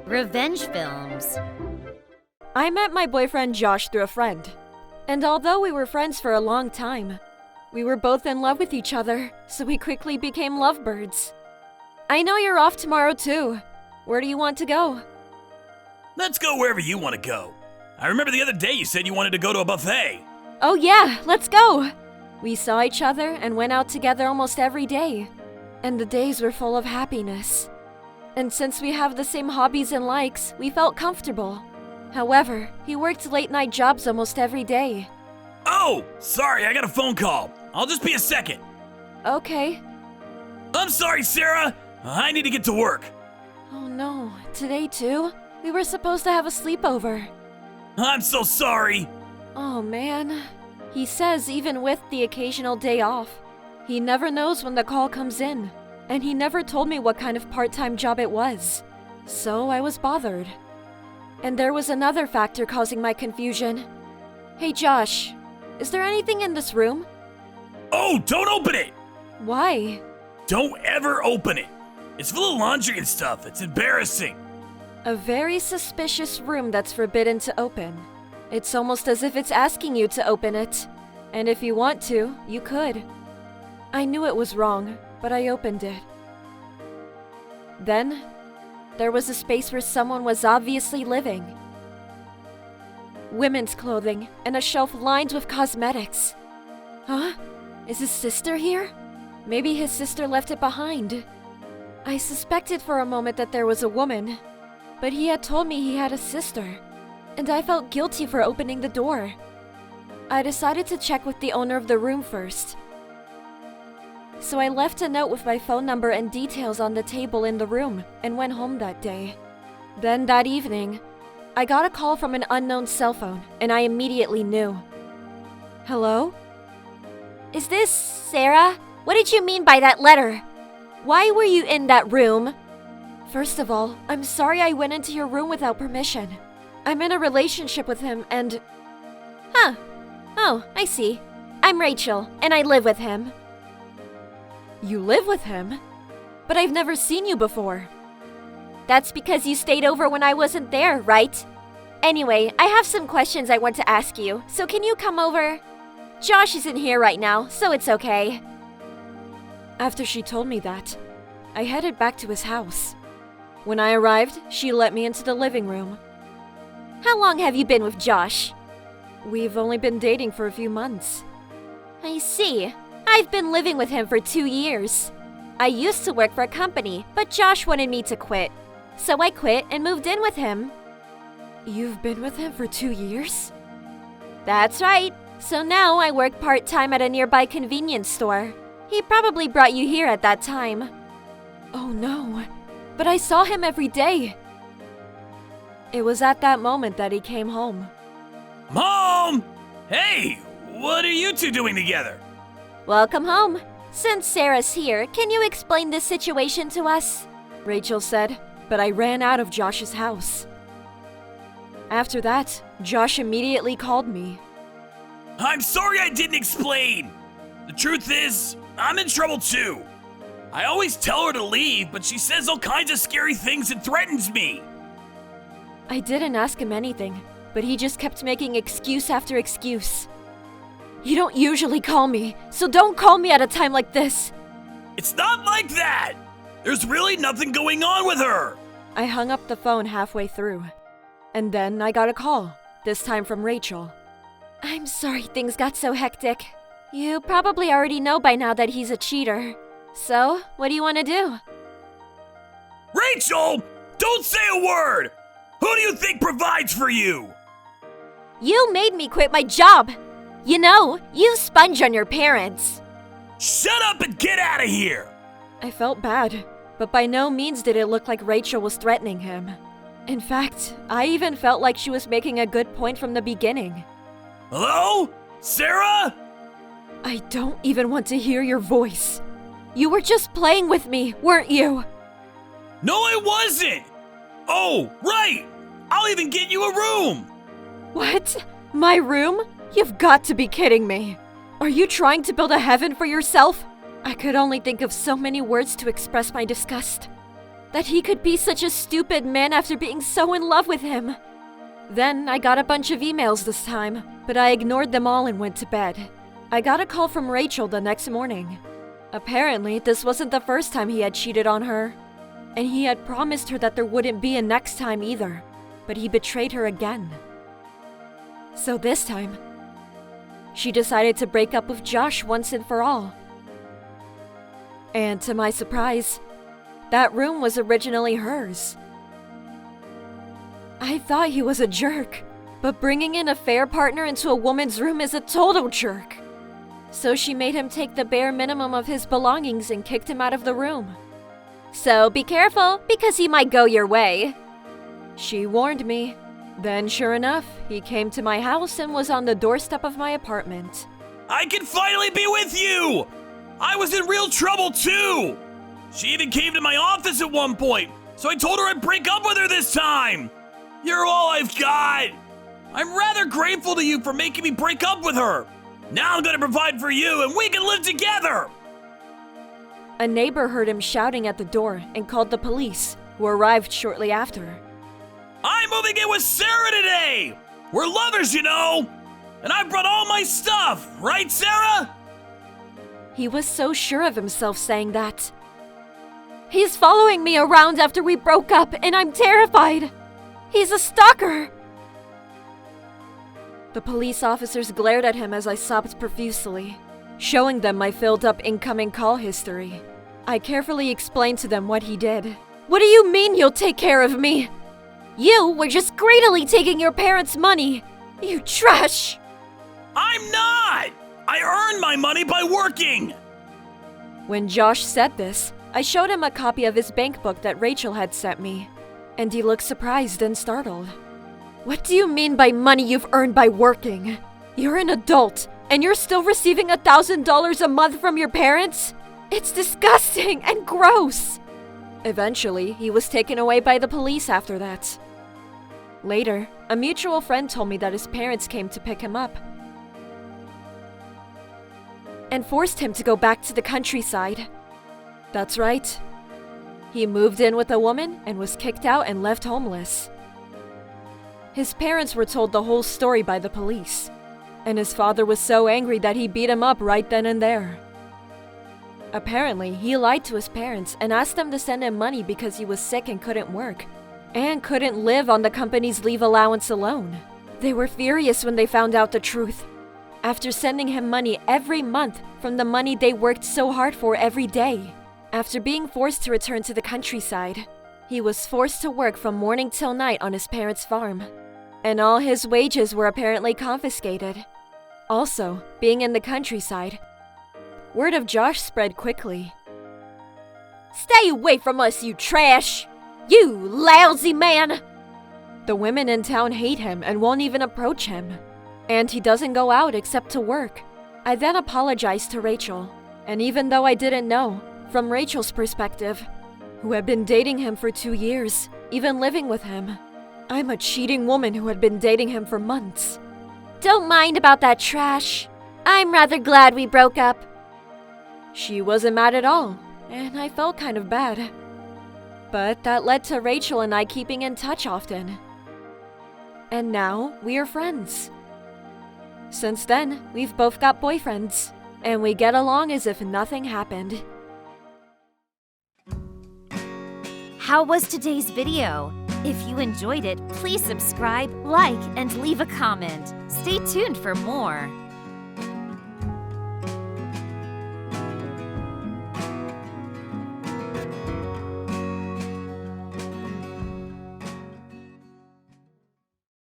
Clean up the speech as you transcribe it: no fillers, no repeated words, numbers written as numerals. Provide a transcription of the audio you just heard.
Revenge films. I met my boyfriend Josh through a friend. And although we were friends for a long time, we were both in love with each other, so we quickly became lovebirds. I know you're off tomorrow too. Where do you want to go? Let's go wherever you want to go. I remember the other day you said you wanted to go to a buffet. Oh yeah, let's go! We saw each other and went out together almost every day. And the days were full of happiness. And since we have the same hobbies and likes, we felt comfortable. However, he worked late-night jobs almost every day. Oh, sorry, I got a phone call. I'll just be a second. Okay. I'm sorry, Sarah. I need to get to work. Oh no, today too? We were supposed to have a sleepover. I'm so sorry. Oh man. He says even with the occasional day off, he never knows when the call comes in. And he never told me what kind of part-time job it was. So I was bothered. And there was another factor causing my confusion. Hey Josh, is there anything in this room? Oh, don't open it! Why? Don't ever open it. It's full of laundry and stuff. It's embarrassing. A very suspicious room that's forbidden to open. It's almost as if it's asking you to open it. And if you want to, you could. I knew it was wrong, but I opened it. Then, there was a space where someone was obviously living. Women's clothing and a shelf lined with cosmetics. Huh? Is his sister here? Maybe his sister left it behind. I suspected for a moment that there was a woman, but he had told me he had a sister, and I felt guilty for opening the door. I decided to check with the owner of the room first. So I left a note with my phone number and details on the table in the room and went home that day. Then that evening, I got a call from an unknown cell phone and I immediately knew. Hello? Is this Sarah? What did you mean by that letter? Why were you in that room? First of all, I'm sorry I went into your room without permission. I'm in a relationship with him and... Huh. Oh, I see. I'm Rachel, and I live with him. You live with him? But I've never seen you before. That's because you stayed over when I wasn't there, right? Anyway, I have some questions I want to ask you, so can you come over? Josh isn't here right now, so it's okay. After she told me that, I headed back to his house. When I arrived, she let me into the living room. How long have you been with Josh? We've only been dating for a few months. I see. I've been living with him for 2 years. I used to work for a company, but Josh wanted me to quit. So I quit and moved in with him. You've been with him for 2 years? That's right. So now I work part-time at a nearby convenience store. He probably brought you here at that time. Oh no, but I saw him every day. It was at that moment that he came home. Mom! Hey, what are you two doing together? Welcome home. Since Sarah's here, can you explain this situation to us? Rachel said, but I ran out of Josh's house. After that, Josh immediately called me. I'm sorry I didn't explain. The truth is, I'm in trouble too. I always tell her to leave, but she says all kinds of scary things and threatens me. I didn't ask him anything, but he just kept making excuse after excuse. You don't usually call me, so don't call me at a time like this. It's not like that. There's really nothing going on with her. I hung up the phone halfway through. And then I got a call, this time from Rachel. I'm sorry things got so hectic. You probably already know by now that he's a cheater. So, what do you want to do? Rachel! Don't say a word! Who do you think provides for you? You made me quit my job! You know, you sponge on your parents. Shut up and get out of here! I felt bad, but by no means did it look like Rachel was threatening him. In fact, I even felt like she was making a good point from the beginning. Hello? Sarah? I don't even want to hear your voice. You were just playing with me, weren't you? No, I wasn't! Oh, right! I'll even get you a room! What? My room? You've got to be kidding me. Are you trying to build a heaven for yourself? I could only think of so many words to express my disgust. That he could be such a stupid man after being so in love with him. Then I got a bunch of emails this time, but I ignored them all and went to bed. I got a call from Rachel the next morning. Apparently, this wasn't the first time he had cheated on her. And he had promised her that there wouldn't be a next time either. But he betrayed her again. So this time, she decided to break up with Josh once and for all. And to my surprise, that room was originally hers. I thought he was a jerk, but bringing an affair partner into a woman's room is a total jerk. So she made him take the bare minimum of his belongings and kicked him out of the room. So be careful, because he might go your way. She warned me. Then, sure enough, he came to my house and was on the doorstep of my apartment. I can finally be with you! I was in real trouble too! She even came to my office at one point, so I told her I'd break up with her this time! You're all I've got! I'm rather grateful to you for making me break up with her! Now I'm gonna provide for you and we can live together! A neighbor heard him shouting at the door and called the police, who arrived shortly after. I'm moving in with Sarah today! We're lovers, you know! And I brought all my stuff, right, Sarah? He was so sure of himself saying that. He's following me around after we broke up, and I'm terrified. He's a stalker. The police officers glared at him as I sobbed profusely, showing them my filled-up incoming call history. I carefully explained to them what he did. What do you mean you'll take care of me? You were just greedily taking your parents' money. You trash! I'm not! I earned my money by working! When Josh said this, I showed him a copy of his bank book that Rachel had sent me, and he looked surprised and startled. What do you mean by money you've earned by working? You're an adult, and you're still receiving $1,000 a month from your parents? It's disgusting and gross! Eventually, he was taken away by the police after that. Later, a mutual friend told me that his parents came to pick him up and forced him to go back to the countryside. That's right. He moved in with a woman and was kicked out and left homeless. His parents were told the whole story by the police, and his father was so angry that he beat him up right then and there. Apparently, he lied to his parents and asked them to send him money because he was sick and couldn't work, and couldn't live on the company's leave allowance alone. They were furious when they found out the truth. After sending him money every month from the money they worked so hard for every day. After being forced to return to the countryside, he was forced to work from morning till night on his parents' farm. And all his wages were apparently confiscated. Also, being in the countryside, word of Josh spread quickly. Stay away from us, you trash! You lousy man! The women in town hate him and won't even approach him. And he doesn't go out except to work. I then apologized to Rachel. And even though I didn't know, from Rachel's perspective, who had been dating him for 2 years, even living with him, I'm a cheating woman who had been dating him for months. Don't mind about that trash. I'm rather glad we broke up. She wasn't mad at all, and I felt kind of bad. But that led to Rachel and I keeping in touch often. And now, we are friends. Since then, we've both got boyfriends, and we get along as if nothing happened. How was today's video? If you enjoyed it, please subscribe, like, and leave a comment. Stay tuned for more.